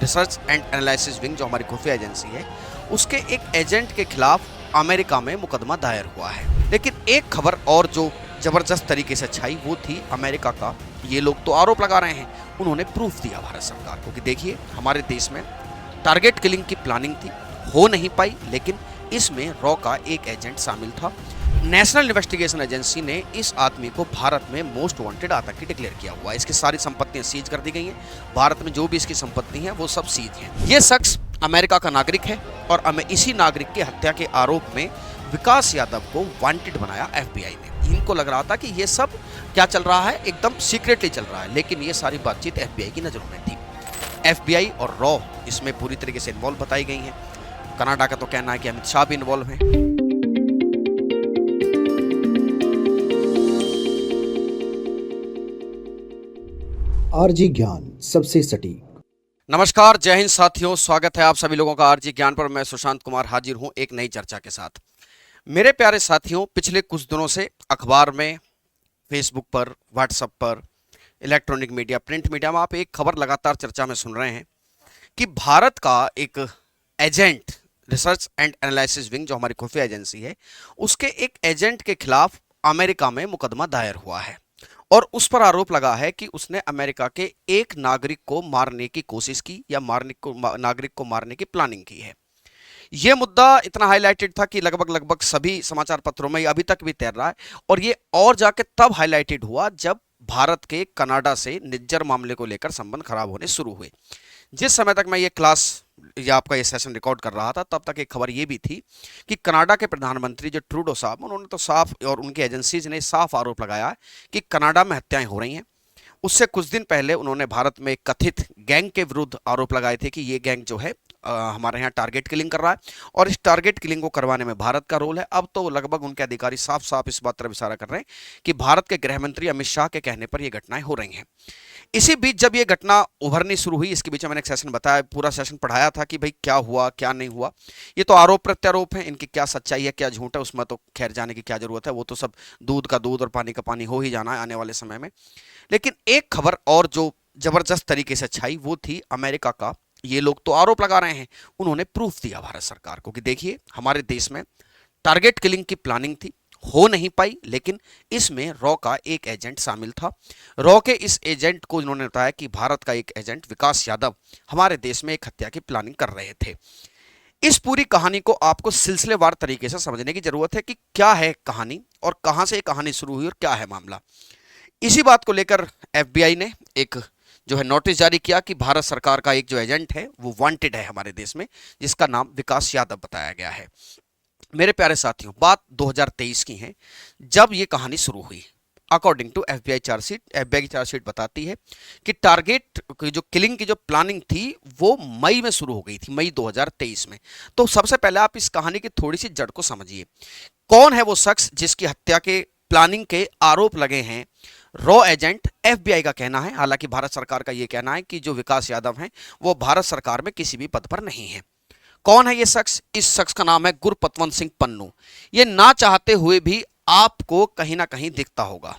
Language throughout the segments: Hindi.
रिसर्च एंड एनालिसिस विंग जो हमारी खुफिया एजेंसी है, उसके एक एजेंट के खिलाफ अमेरिका में मुकदमा दायर हुआ है। लेकिन एक खबर और जो जबरदस्त तरीके से छाई वो थी अमेरिका का। ये लोग तो आरोप लगा रहे हैं, उन्होंने प्रूफ दिया भारत सरकार को कि देखिए हमारे देश में टारगेट किलिंग की प्लानिंग थी, हो नहीं पाई, लेकिन इसमें रॉ का एक एजेंट शामिल था। नेशनल इन्वेस्टिगेशन एजेंसी ने इस आदमी को भारत में मोस्ट वांटेड आतंकी डिक्लेयर किया हुआ है। इसकी सारी संपत्तियां सीज कर दी गई हैं। भारत में जो भी इसकी संपत्ति है वो सब सीज है। ये शख्स अमेरिका का नागरिक है और इसी नागरिक के हत्या के आरोप में विकास यादव को वांटेड बनाया एफबीआई ने। इनको लग रहा था कि ये सब क्या चल रहा है, एकदम सीक्रेटली चल रहा है, लेकिन ये सारी बातचीत एफबीआई की नजरों में थी। एफबीआई और रॉ इसमें पूरी तरीके से इन्वॉल्व बताई गई हैं। कनाडा का तो कहना है कि अमित शाह भी इन्वॉल्व हैं। आरजी ज्ञान सबसे सटीक। नमस्कार, जय हिंद साथियों, स्वागत है आप सभी लोगों का आरजी ज्ञान पर। मैं सुशांत कुमार हाजिर हूं एक नई चर्चा के साथ। मेरे प्यारे साथियों, पिछले कुछ दिनों से अखबार में, फेसबुक पर, व्हाट्सएप पर, इलेक्ट्रॉनिक मीडिया, प्रिंट मीडिया में आप एक खबर लगातार चर्चा में सुन रहे हैं कि भारत का एक agent, research and analysis wing जो हमारी खुफिया एजेंसी है, उसके एक एजेंट के खिलाफ अमेरिका में मुकदमा दायर हुआ है और उस पर आरोप लगा है कि उसने अमेरिका के एक नागरिक को मारने की कोशिश की या नागरिक को मारने की प्लानिंग की है। यह मुद्दा इतना हाईलाइटेड था कि लगभग सभी समाचार पत्रों में अभी तक भी तैर रहा है और ये और जाके तब हाईलाइटेड हुआ जब भारत के कनाडा से निज्जर मामले को लेकर संबंध खराब होने शुरू हुए। जिस समय तक मैं ये क्लास या आपका ये सेशन रिकॉर्ड कर रहा था तब तक एक खबर ये भी थी कि कनाडा के प्रधानमंत्री जो ट्रूडो साहब, उन्होंने तो साफ, और उनकी एजेंसीज ने साफ आरोप लगाया है कि कनाडा में हत्याएं हो रही हैं। उससे कुछ दिन पहले उन्होंने भारत में एक कथित गैंग के विरुद्ध आरोप लगाए थे कि ये गैंग जो है हमारे यहाँ टारगेट किलिंग कर रहा है और इस टारगेट किलिंग को करवाने में भारत का रोल है। अब तो लगभग उनके अधिकारी साफ साफ इस बात तरफ इशारा कर रहे हैं कि भारत के गृह मंत्री अमित शाह के कहने पर यह घटनाएं हो रही हैं। इसी बीच जब ये घटना उभरनी शुरू हुई, इसके बीच में मैंने एक सेशन बताया, पूरा सेशन पढ़ाया था कि भाई क्या हुआ क्या नहीं हुआ। ये तो आरोप प्रत्यारोप है, इनकी क्या सच्चाई है क्या झूठ है उसमें तो खैर जाने की क्या जरूरत है, वो तो सब दूध का दूध और पानी का पानी हो ही जाना है आने वाले समय में। लेकिन एक खबर और जो जबरदस्त तरीके से छाई वो थी अमेरिका का। ये लोग तो आरोप लगा रहे हैं, उन्होंने प्रूफ दिया भारत सरकार को कि देखिए हमारे देश में टारगेट किलिंग की प्लानिंग थी, हो नहीं पाई, लेकिन इसमें रॉ का एक एजेंट शामिल था। रॉ के इस एजेंट को इन्होंने बताया कि भारत का एक एजेंट विकास यादव हमारे देश में एक हत्या की प्लानिंग कर रहे थे। इस पूरी कहानी को आपको सिलसिलेवार तरीके से समझने की जरूरत है कि क्या है कहानी और कहां से कहानी शुरू हुई और क्या है मामला। इसी बात को लेकर एफबीआई ने एक जो है नोटिस जारी किया कि भारत सरकार का एक जो एजेंट है वो वांटेड है हमारे देश में, जिसका नाम विकास यादव बताया गया है। मेरे प्यारे साथियों, बात 2023 की है जब ये कहानी शुरू हुई। अकॉर्डिंग टू एफबीआई की चार्जशीट बताती है कि टारगेट की जो किलिंग की जो प्लानिंग थी वो मई में शुरू हो गई थी, मई 2023 में। तो सबसे पहले आप इस कहानी की थोड़ी सी जड़ को समझिए। कौन है वो शख्स जिसकी हत्या के प्लानिंग के आरोप लगे हैं? रॉ एजेंट एफबीआई का कहना है, हालांकि भारत सरकार का यह कहना है कि जो विकास यादव हैं वो भारत सरकार में किसी भी पद पर नहीं है। कौन है ये शख्स? इस शख्स का नाम है गुरपतवंत सिंह पन्नू। ये ना चाहते हुए भी आपको कहीं ना कहीं दिखता होगा,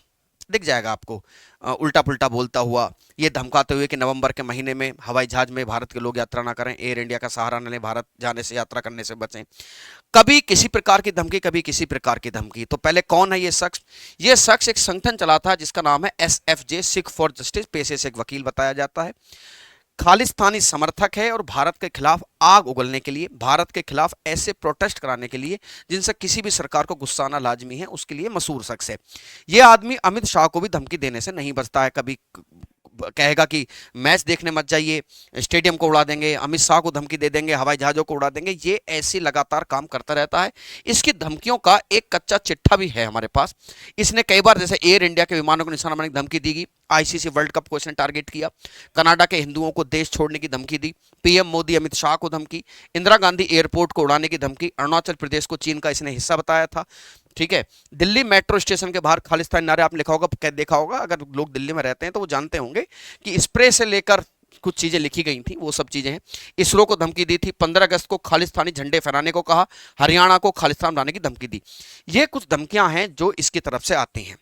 दिख जाएगा आपको, उल्टा पुल्टा बोलता हुआ, ये धमकाते हुए कि नवंबर के महीने में हवाई जहाज में भारत के लोग यात्रा ना करें, एयर इंडिया का सहारा न लें, भारत जाने से, यात्रा करने से बचें। कभी किसी प्रकार की धमकी, कभी किसी प्रकार की धमकी। तो पहले कौन है ये शख्स? ये शख्स एक संगठन चला था जिसका नाम है SFJ, सिख फॉर जस्टिस, पेशे से एक वकील बताया जाता है। खालिस्तानी समर्थक है और भारत के खिलाफ आग उगलने के लिए, भारत के खिलाफ ऐसे प्रोटेस्ट कराने के लिए जिनसे किसी भी सरकार को गुस्सा आना लाजमी है, उसके लिए मशहूर शख्स है। यह आदमी अमित शाह को भी धमकी देने से नहीं बचता है। कभी कहेगा कि मैच देखने मत जाइए, स्टेडियम को उड़ा देंगे, अमित शाह को धमकी दे देंगे, हवाई जहाजों को उड़ा देंगे। ये ऐसे लगातार काम करता रहता है। इसकी धमकियों का एक कच्चा चिट्ठा भी है हमारे पास। इसने कई बार जैसे एयर इंडिया के विमानों को निशाना बनाने की धमकी दी, आईसीसी वर्ल्ड कप को इसने टारगेट किया, कनाडा के हिंदुओं को देश छोड़ने की धमकी दी, पीएम मोदी अमित शाह को धमकी, इंदिरा गांधी एयरपोर्ट को उड़ाने की धमकी, अरुणाचल प्रदेश को चीन का इसने हिस्सा बताया था। ठीक है, दिल्ली मेट्रो स्टेशन के बाहर खालिस्तानी नारे आपने लिखा होगा, देखा होगा, अगर लोग दिल्ली में रहते हैं तो वो जानते होंगे कि स्प्रे से लेकर कुछ चीजें लिखी गई थी, वो सब चीजें हैं। इसरो को धमकी दी थी, 15 अगस्त को खालिस्तानी झंडे फहराने को कहा, हरियाणा को खालिस्तान बनाने की धमकी दी। ये कुछ धमकियां हैं जो इसकी तरफ से आती हैं।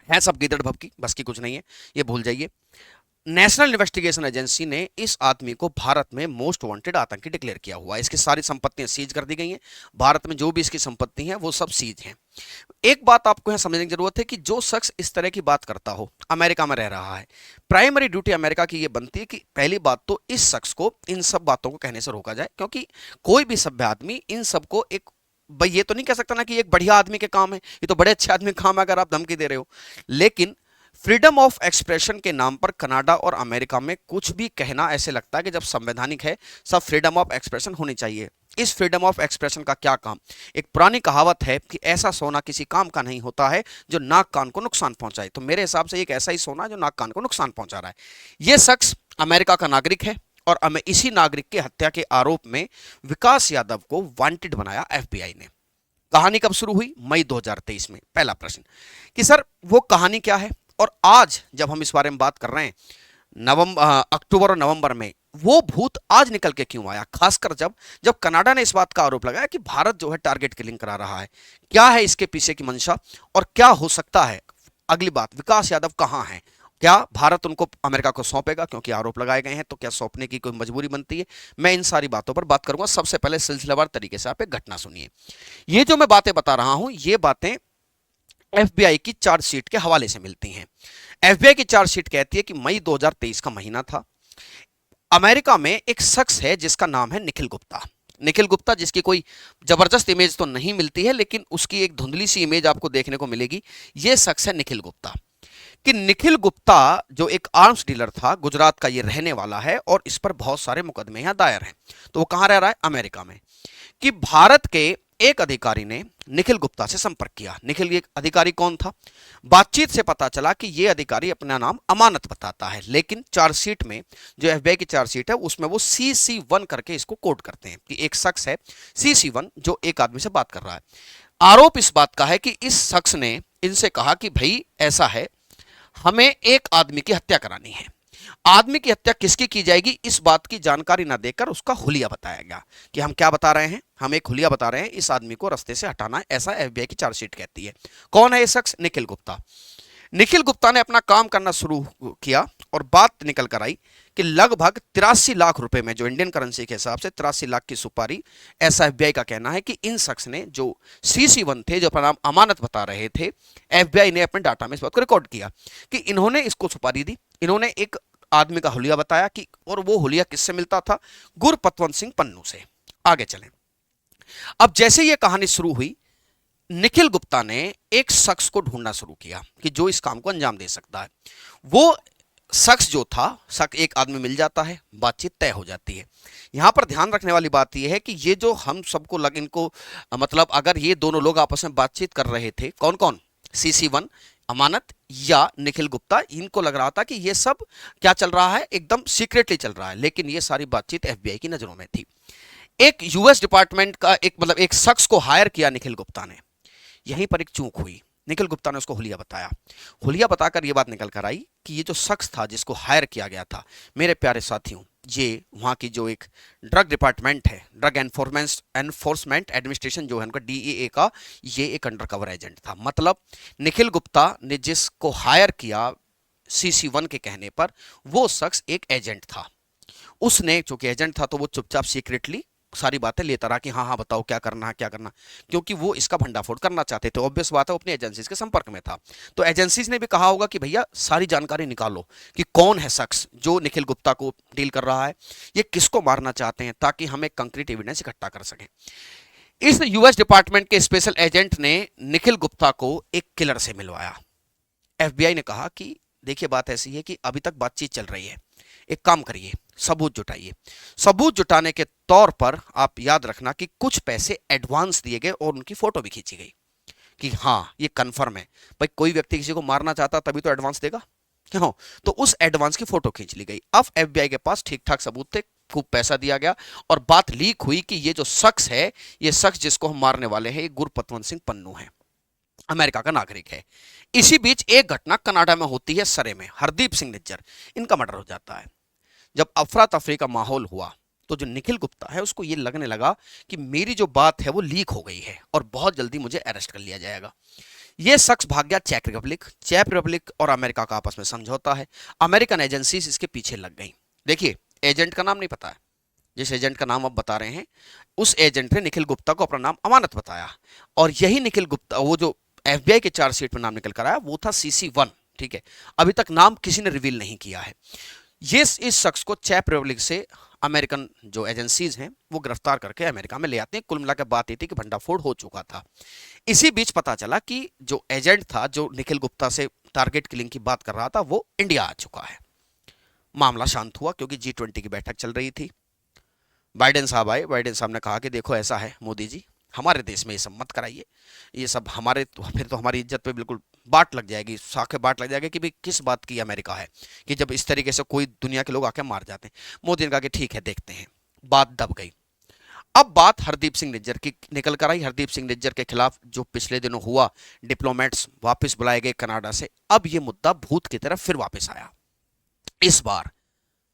है सब गिदड़ भभकी, बस की कुछ नहीं है, ये भूल जाइए। नेशनल इन्वेस्टिगेशन एजेंसी ने इस आदमी को भारत में मोस्ट वांटेड आतंकी डिक्लेयर किया हुआ है। इसकी सारी संपत्तियां सीज कर दी गई हैं। भारत में जो भी इसकी संपत्ति है वो सब सीज हैं। एक बात आपको यहां समझने की जरूरत है कि जो शख्स इस तरह की बात करता हो, अमेरिका में रह रहा है, प्राइमरी ड्यूटी अमेरिका की यह बनती है कि पहली बात तो इस शख्स को इन सब बातों को कहने से रोका जाए, क्योंकि कोई भी सभ्य आदमी इन सब को एक भाई ये तो नहीं कह सकता ना कि एक बढ़िया आदमी के काम है, ये तो बड़े अच्छे आदमी के काम है अगर आप धमकी दे रहे हो। लेकिन फ्रीडम ऑफ एक्सप्रेशन के नाम पर कनाडा और अमेरिका में कुछ भी कहना ऐसे लगता है कि जब संवैधानिक है सब फ्रीडम ऑफ एक्सप्रेशन होनी चाहिए। इस फ्रीडम ऑफ एक्सप्रेशन का क्या काम? एक पुरानी कहावत है कि ऐसा सोना किसी काम का नहीं होता है जो नाक कान को नुकसान पहुंचाए। तो मेरे हिसाब से एक ऐसा ही सोना जो नाक कान को नुकसान पहुंचा रहा है। यह शख्स अमेरिका का नागरिक है और इसी नागरिक की हत्या के आरोप में विकास यादव को वांटेड बनाया एफबीआई ने। कहानी कब शुरू हुई? मई 2023 में। पहला प्रश्न कि सर वो कहानी क्या है, और आज जब हम इस बारे में बात कर रहे हैं अक्टूबर और नवंबर में, वो भूत आज निकल के क्यों आया? खासकर जब जब कनाडा ने इस बात का आरोप लगाया कि भारत जो है टारगेट किलिंग करा रहा है। क्या है इसके पीछे की मंशा और क्या हो सकता है? अगली बात, विकास यादव कहां है? क्या भारत उनको अमेरिका को सौंपेगा? क्योंकि आरोप लगाए गए हैं तो क्या सौंपने की कोई मजबूरी बनती है? मैं इन सारी बातों पर बात करूंगा। सबसे पहले सिलसिलेवार तरीके से आप एक घटना सुनिए। ये जो मैं बातें बता रहा हूं ये बातें एफबीआई की चार्जशीट के हवाले से मिलती हैं। एफबीआई की चार्जशीट कहती है कि मई 2023 का महीना था। अमेरिका में एक शख्स है जिसका नाम है निखिल गुप्ता। निखिल गुप्ता, जिसकी कोई जबरदस्त इमेज तो नहीं मिलती है लेकिन उसकी एक धुंधली सी इमेज आपको देखने को मिलेगी। यह शख्स है निखिल गुप्ता। कि निखिल गुप्ता जो एक आर्म्स डीलर था, गुजरात का ये रहने वाला है और इस पर बहुत सारे मुकदमे यहां दायर हैं। तो वो कहां रह रहा है? अमेरिका में। कि भारत के एक अधिकारी ने निखिल गुप्ता से संपर्क किया। निखिल ये अधिकारी कौन था? बातचीत से पता चला कि यह अधिकारी अपना नाम अमानत बताता है, लेकिन चार्जशीट में जो एफबीआई की चार्जशीट है उसमें वो CC1 करके इसको कोड करते हैं कि एक शख्स है CC1 जो एक आदमी से बात कर रहा है। आरोप इस बात का है कि इस शख्स ने इनसे कहा कि भाई ऐसा है, हमें एक आदमी की हत्या करानी है। आदमी की हत्या किसकी की जाएगी इस बात की जानकारी ना देकर उसका हुलिया बताया गया। कि हम क्या बता रहे हैं? हम एक हुलिया बता रहे हैं, इस आदमी को रास्ते से हटाना है, ऐसा एफबीआई की चार्जशीट कहती है। कौन है ये शख्स? निखिल गुप्ता। निखिल गुप्ता ने अपना काम करना शुरू किया और बात निकल कर आई कि लगभग 83 लाख रुपए में, जो इंडियन करेंसी के हिसाब से 83 लाख की सुपारी, ऐसा एफबीआई का कहना है कि इन शख्स ने जो CC1 थे, जो अपना नाम अमानत बता रहे थे, एफबीआई ने अपने डाटा में इस बात को रिकॉर्ड किया कि इन्होंने इसको सुपारी दी। इन्होंने एक आदमी का हुलिया बताया कि, और वो हुलिया किससे मिलता था? गुरपतवंत सिंह पन्नू से। आगे चलें। अब जैसे ये कहानी शुरू हुई, निखिल गुप्ता ने एक शख्स को ढूंढना शुरू किया कि जो इस काम को अंजाम दे सकता है। वो शख्स जो था, एक आदमी मिल जाता है, बातचीत तय हो जाती है। यहां पर ध्यान रखने वाली बात यह है कि ये जो हम सबको लग इनको मतलब अगर ये दोनों लोग आपस में बातचीत कर रहे थे, कौन कौन? CC1 अमानत या निखिल गुप्ता, इनको लग रहा था कि ये सब क्या चल रहा है, एकदम सीक्रेटली चल रहा है। लेकिन ये सारी बातचीत एफबीआई की नजरों में थी। एक यूएस डिपार्टमेंट का एक शख्स को हायर किया निखिल गुप्ता ने। यहीं पर एक चूक हुई। निखिल गुप्ता ने उसको हुलिया बताया। हुलिया बताकर यह बात निकल कर आई कि ये जो शख्स था जिसको हायर किया गया था, मेरे प्यारे साथियों, ये वहां की जो एक ड्रग डिपार्टमेंट है, ड्रग एनफोर्समेंट एडमिनिस्ट्रेशन जो है उनका, DEA का, ये एक अंडरकवर एजेंट था। मतलब निखिल गुप्ता ने जिसको हायर किया CC1 के कहने पर, वो शख्स एक एजेंट था। उसने चूंकि एजेंट था तो वो चुपचाप सीक्रेटली सारी बातें लेता रहा कि हाँ हाँ बताओ क्या करना है क्या करना, क्योंकि वो इसका भंडाफोड़ करना चाहते थे। ऑब्वियस बात है, वो अपनी एजेंसीज के संपर्क में था। तो एजेंसीज ने भी कहा होगा कि भैया सारी जानकारी निकालो कि कौन है शख्स जो निखिल गुप्ता को डील कर रहा है, ये किसको मारना चाहते हैं, ताकि हम एक कंक्रीट एविडेंस इकट्ठा कर सकें। इस यूएस डिपार्टमेंट के स्पेशल एजेंट ने निखिल गुप्ता को एक किलर से मिलवाया। एफबीआई ने कहा कि देखिए बात ऐसी है कि अभी तक बातचीत चल रही है, एक काम करिए, सबूत जुटाइए। सबूत जुटाने के तौर पर आप याद रखना कि कुछ पैसे एडवांस दिए गए और उनकी फोटो भी खींची गई कि हाँ ये कंफर्म है। भाई कोई व्यक्ति किसी को मारना चाहता तभी तो एडवांस देगा, क्यों? तो उस एडवांस की फोटो खींच ली गई। अब एफबीआई के पास ठीक ठाक सबूत थे, खूब पैसा दिया गया और बात लीक हुई कि ये जो शख्स है, ये शख्स जिसको हम मारने वाले हैं, ये गुरपतवंत सिंह पन्नू है, अमेरिका का नागरिक है। इसी बीच एक घटना कनाडा में होती है, सरे में। हरदीप सिंह निज्जर, इनका मर्डर हो जाता है। जब अफरा तफरी का माहौल हुआ तो जो निखिल गुप्ता है उसको ये लगने लगा कि मेरी जो बात है वो लीक हो गई है और बहुत जल्दी मुझे अरेस्ट कर लिया जाएगा। ये शख्स भाग गया चेक रिपब्लिक। चेक रिपब्लिक और अमेरिका का आपस में समझौता है। अमेरिकन एजेंसीज इसके पीछे लग गई। देखिए, एजेंट का नाम नहीं पता है, जिस एजेंट का नाम आप बता रहे हैं उस एजेंट ने निखिल गुप्ता को अपना नाम अमानत बताया, और यही निखिल गुप्ता, वो जो एफबीआई के चार्जशीट में नाम निकल कर आया वो था CC1। ठीक है, अभी तक नाम किसी ने रिवील नहीं किया है। ये इस शख्स को चैप रिपब्लिक से अमेरिकन जो एजेंसीज हैं वो गिरफ्तार करके अमेरिका में ले आते हैं। कुल मिलाकर बात ये थी कि भंडाफोड़ हो चुका था। इसी बीच पता चला कि जो एजेंट था जो निखिल गुप्ता से टारगेट किलिंग की बात कर रहा था वो इंडिया आ चुका है। मामला शांत हुआ क्योंकि G20 की बैठक चल रही थी। बाइडेन साहब आए। बाइडेन साहब ने कहा कि देखो ऐसा है मोदी जी, हमारे देश में ये सब मत कराइए, ये सब हमारे तो फिर तो हमारी इज्जत पे बिल्कुल बाट लग जाएगी, साखे बाट लग जाएगी कि भाई किस बात की अमेरिका है कि जब इस तरीके से कोई दुनिया के लोग आके मार जाते हैं। मोदी ने कहा कि ठीक है देखते हैं। बात दब गई। अब बात हरदीप सिंह निज्जर की निकल कर आई। हरदीप सिंह निज्जर के खिलाफ जो पिछले दिनों हुआ, डिप्लोमेट्स वापस बुलाए गए कनाडा से। अब ये मुद्दा भूत की तरफ फिर वापस आया। इस बार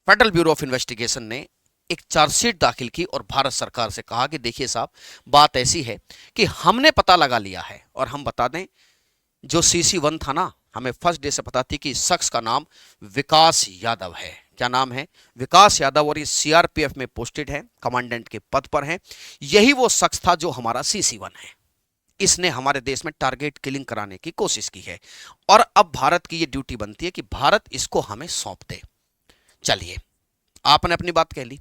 फेडरल ब्यूरो ऑफ इन्वेस्टिगेशन ने एक चार्जशीट दाखिल की और भारत सरकार से कहा कि देखिए साहब, बात ऐसी है कि हमने पता लगा लिया है, और हम बता दें जो CC1 था ना, हमें फर्स्ट डे से पता थी कि शख्स का नाम विकास यादव है। क्या नाम है? विकास यादव, और ये CRPF में पोस्टेड है, कमांडेंट के पद पर है। यही वो शख्स था जो हमारा CC1 है। इसने हमारे देश में टारगेट किलिंग कराने की कोशिश की है, और अब भारत की ये ड्यूटी बनती है कि भारत इसको हमें सौंप दे। चलिए, आपने अपनी बात कह ली।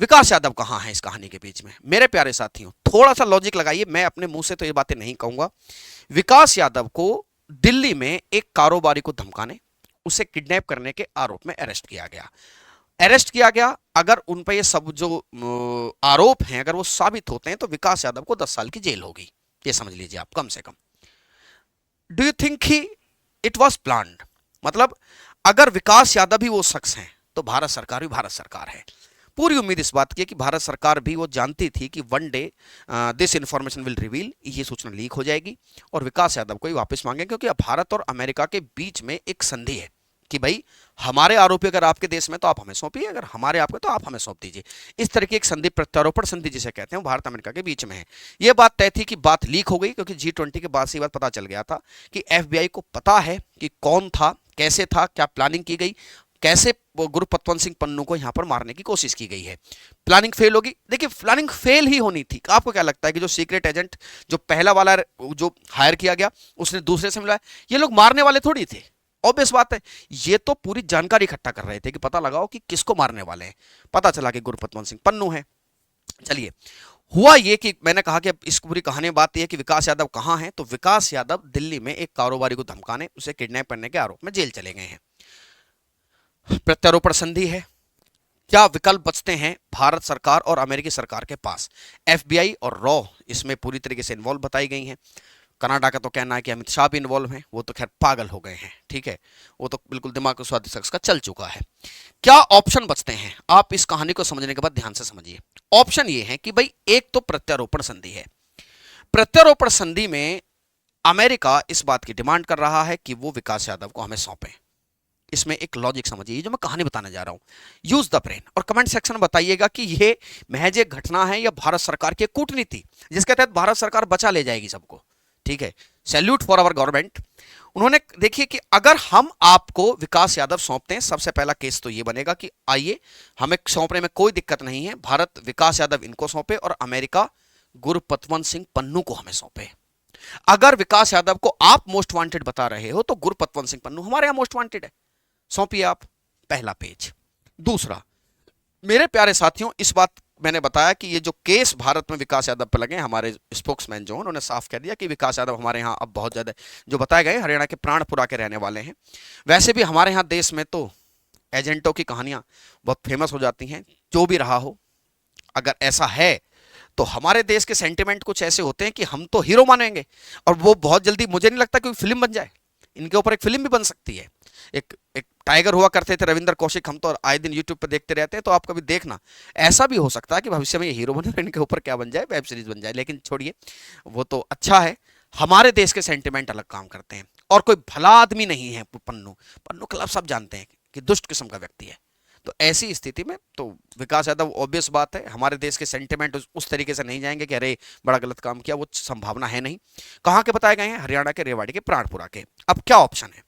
विकास यादव कहां है इस कहानी के बीच में? मेरे प्यारे साथियों, थोड़ा सा लॉजिक लगाइए। मैं अपने मुंह से तो ये बातें नहीं कहूंगा। विकास यादव को दिल्ली में एक कारोबारी को धमकाने, उसे किडनैप करने के आरोप में अरेस्ट किया गया। अगर उन पर ये सब जो आरोप हैं अगर वो साबित होते हैं तो विकास यादव को 10 साल की जेल होगी। ये समझ लीजिए आप, कम से कम। Do you think he it was planned? मतलब अगर विकास यादव भी वो शख्स हैं तो भारत सरकार भी भारत सरकार है। पूरी उम्मीद इस बात की कि भारत सरकार भी वो जानती थी कि one day this information will reveal, ये सूचना लीक हो जाएगी और विकास यादव को ही वापस मांगे, क्योंकि अब भारत और अमेरिका के बीच में एक संधि है कि भाई हमारे आरोपी अगर आपके देश में तो आप हमें सौंपिए, अगर हमारे आपके तो आप हमें सौंप दीजिए। इस तरह की एक संधि, प्रत्यारोपण संधि जिसे कहते हैं, भारत अमेरिका के बीच में है। यह बात तय थी कि बात लीक हो गई, क्योंकि G20 के बाद से बात पता चल गया था कि FBI को पता है कि कौन था, कैसे था, क्या प्लानिंग की गई, कैसे गुरु पतवंत सिंह पन्नू को यहां पर मारने की कोशिश की गई है। प्लानिंग फेल होगी। देखिए, प्लानिंग फेल ही होनी थी। आपको क्या लगता है कि जो सीक्रेट एजेंट जो पहला वाला जो हायर किया गया उसने दूसरे से मिला, ये लोग मारने वाले थोड़ी थे। ऑब्वियस बात है, ये तो पूरी जानकारी इकट्ठा कर रहे थे कि पता लगाओ कि किसको मारने वाले हैं। पता चला कि गुरु पतवंत सिंह पन्नू है। चलिए, हुआ ये कि मैंने कहा कि इस पूरी कहानी बात यह है कि विकास यादव कहां है, तो विकास यादव दिल्ली में एक कारोबारी को धमकाने, उसे किडनैप करने के आरोप में जेल चले गए हैं। प्रत्यारोपण संधि है। क्या विकल्प बचते हैं भारत सरकार और अमेरिकी सरकार के पास? FBI और रॉ इसमें पूरी तरीके से इन्वॉल्व बताई गई हैं। कनाडा का तो कहना है कि अमित शाह भी इन्वॉल्व हैं, वो तो खैर पागल हो गए हैं। ठीक है, वो तो बिल्कुल दिमाग को स्वादी शख्स का चल चुका है। क्या ऑप्शन बचते हैं? आप इस कहानी को समझने के बाद ध्यान से समझिए। ऑप्शन ये है कि भाई एक तो प्रत्यारोपण संधि है। प्रत्यारोपण संधि में अमेरिका इस बात की डिमांड कर रहा है कि वो विकास यादव को हमें सौंपे। इसमें एक लॉजिक समझिए, जो मैं कहानी बताने जा रहा हूं। यूज द ब्रेन और कमेंट सेक्शन में बताइएगा कि ये महज एक घटना है या भारत सरकार की कूटनीति जिसके तहत भारत सरकार बचा ले जाएगी सबको। ठीक है, सैल्यूट फॉर आवर गवर्नमेंट। उन्होंने देखिए कि अगर हम आपको विकास यादव सौंपते हैं, सबसे पहला केस तो ये बनेगा कि आइए, हमें सौंपने में कोई दिक्कत नहीं है, भारत विकास यादव इनको सौंपे और अमेरिका गुरु पतवंत सिंह पन्नू को हमें सौंपे। अगर विकास यादव को आप मोस्ट वांटेड बता रहे हो तो गुरु पतवंत सिंह पन्नू हमारे यहां मोस्ट वांटेड है, सौंपिए आप। पहला पेज। दूसरा, मेरे प्यारे साथियों, इस बात मैंने बताया कि ये जो केस भारत में विकास यादव पर लगे, हमारे स्पोक्समैन जो उन्होंने साफ कह दिया कि विकास यादव हमारे यहाँ अब बहुत ज्यादा, जो बताए गए, हरियाणा के प्राणपुरा के रहने वाले हैं। वैसे भी हमारे यहाँ देश में तो एजेंटों की कहानियां बहुत फेमस हो जाती हैं। जो भी रहा हो, अगर ऐसा है तो हमारे देश के सेंटिमेंट कुछ ऐसे होते हैं कि हम तो हीरो मानेंगे, और वो बहुत जल्दी, मुझे नहीं लगता कोई फिल्म बन जाए। इनके ऊपर एक फिल्म भी बन सकती है। एक टाइगर हुआ करते थे रविंद्र कौशिक, हम तो आए दिन यूट्यूब पे देखते रहते हैं, तो आप कभी देखना। ऐसा भी हो सकता है कि भविष्य में ये हीरो बने, इनके ऊपर क्या बन जाए, वेब सीरीज बन जाए। लेकिन छोड़िए, वो तो अच्छा है। हमारे देश के सेंटिमेंट अलग काम करते हैं, और कोई भला आदमी नहीं है पन्नू। पन्नू क्लब सब जानते हैं कि दुष्ट किस्म का व्यक्ति है, तो ऐसी स्थिति में तो विकास यादव, ऑब्वियस बात है, हमारे देश के सेंटिमेंट उस तरीके से नहीं जाएंगे कि अरे बड़ा गलत काम किया, वो संभावना है नहीं। कहाँ के बताए गए हैं? हरियाणा के रेवाड़ी के, प्राणपुरा के। अब क्या ऑप्शन है?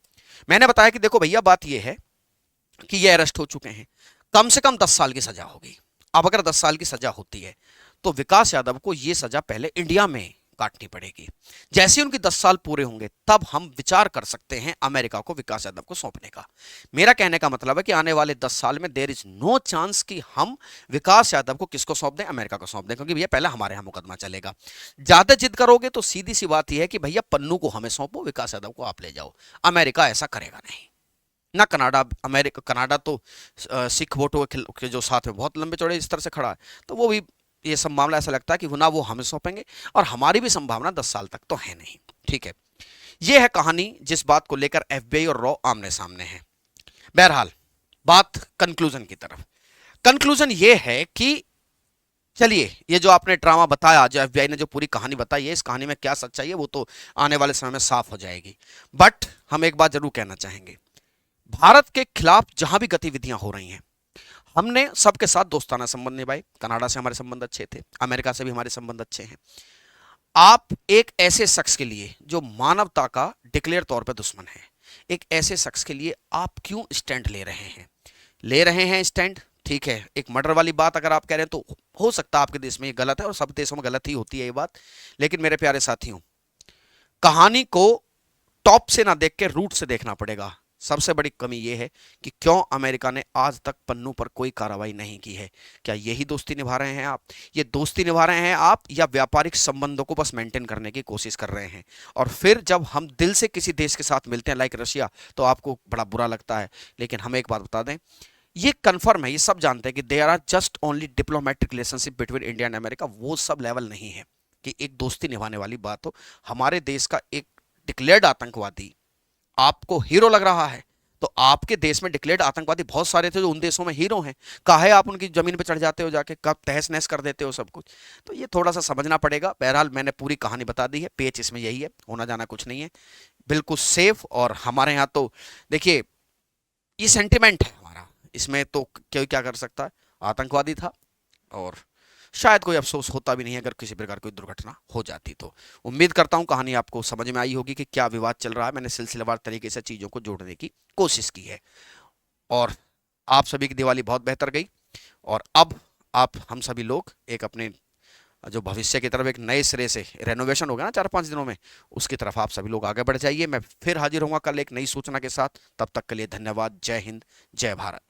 मैंने बताया कि देखो भैया, बात यह है कि ये अरेस्ट हो चुके हैं, कम से कम 10 साल की सजा होगी। अब अगर 10 साल की सजा होती है तो विकास यादव को ये सजा पहले इंडिया में काटनी पड़ेगी। जैसे उनकी 10 साल पूरे होंगे तब हम विचार कर सकते हैं अमेरिका को विकास यादव को सौंपने का। मेरा कहने का मतलब है कि आने वाले 10 साल में देयर इज नो चांस कि हम विकास यादव को किसको सौंप दें, अमेरिका को सौंप दें, क्योंकि भैया पहले हमारे यहां मुकदमा चलेगा। ज्यादा जिद करोगे तो सीधी सी बात यह है कि भैया पन्नू को हमें सौंपो, विकास यादव को आप ले जाओ। अमेरिका ऐसा करेगा नहीं ना, कनाडा। अमेरिका, कनाडा तो सिख वोटों के जो साथ में बहुत लंबे चौड़े इस तरह से खड़ा है, तो वो भी ये सब मामला ऐसा लगता है कि वो ना वो हमें सौंपेंगे, और हमारी भी संभावना 10 साल तक तो है नहीं। ठीक है, ये है कहानी जिस बात को लेकर एफबीआई और रॉ आमने सामने है। बहरहाल बात कंक्लूजन की तरफ। कंक्लूजन ये है कि चलिए, ये जो आपने ड्रामा बताया, जो एफबीआई ने जो पूरी कहानी बताई है, इस कहानी में क्या सच्चाई है वो तो आने वाले समय में साफ हो जाएगी। बट हम एक बात जरूर कहना चाहेंगे, भारत के खिलाफ जहां भी गतिविधियां हो रही हैं, हमने सबके साथ दोस्ताना संबंध निभाए। कनाडा से हमारे संबंध अच्छे थे, अमेरिका से भी हमारे संबंध अच्छे हैं। आप एक ऐसे शख्स के लिए जो मानवता का डिक्लेयर तौर पर दुश्मन है, एक ऐसे शख्स के लिए आप क्यों स्टैंड ले रहे हैं? ले रहे हैं स्टैंड, ठीक है। एक मर्डर वाली बात अगर आप कह रहे हैं तो हो सकता है आपके देश में ये गलत है, और सब देशों में गलत ही होती है ये बात। लेकिन मेरे प्यारे साथियों, कहानी को टॉप से ना देख के रूट से देखना पड़ेगा। सबसे बड़ी कमी यह है कि क्यों अमेरिका ने आज तक पन्नू पर कोई कार्रवाई नहीं की है। क्या यही दोस्ती निभा रहे हैं आप? ये दोस्ती निभा रहे हैं आप, या व्यापारिक संबंधों को बस मेंटेन करने की कोशिश कर रहे हैं? और फिर जब हम दिल से किसी देश के साथ मिलते हैं लाइक रशिया, तो आपको बड़ा बुरा लगता है। लेकिन हम एक बात बता दें, ये कंफर्म है, ये सब जानते हैं कि there are just only diplomatic relationship between India and America. वो सब लेवल नहीं है कि एक दोस्ती निभाने वाली बात हो। हमारे देश का एक डिक्लेयर्ड आतंकवादी आपको हीरो लग रहा है, तो आपके देश में डिक्लेयर्ड आतंकवादी बहुत सारे थे जो उन देशों में हीरो हैं। काहे आप उनकी जमीन पे चढ़ जाते हो, जाके कब तहस नहस कर देते हो सब कुछ? तो ये थोड़ा सा समझना पड़ेगा। बहरहाल मैंने पूरी कहानी बता दी है, पेच इसमें यही है, होना जाना कुछ नहीं है, बिल्कुल सेफ। और हमारे यहाँ तो देखिए, ये सेंटिमेंट है हमारा, इसमें तो कोई क्या कर सकता है। आतंकवादी था, और शायद कोई अफसोस होता भी नहीं अगर किसी प्रकार कोई दुर्घटना हो जाती तो। उम्मीद करता हूं कहानी आपको समझ में आई होगी कि क्या विवाद चल रहा है। मैंने सिलसिलेवार तरीके से चीज़ों को जोड़ने की कोशिश की है, और आप सभी की दिवाली बहुत बेहतर गई। और अब आप हम सभी लोग एक अपने जो भविष्य की तरफ एक नए सिरे से रेनोवेशन होगा ना 4-5 दिनों में, उसकी तरफ आप सभी लोग आगे बढ़ जाइए। मैं फिर हाजिर होऊंगा कल एक नई सूचना के साथ। तब तक के लिए धन्यवाद। जय हिंद, जय भारत।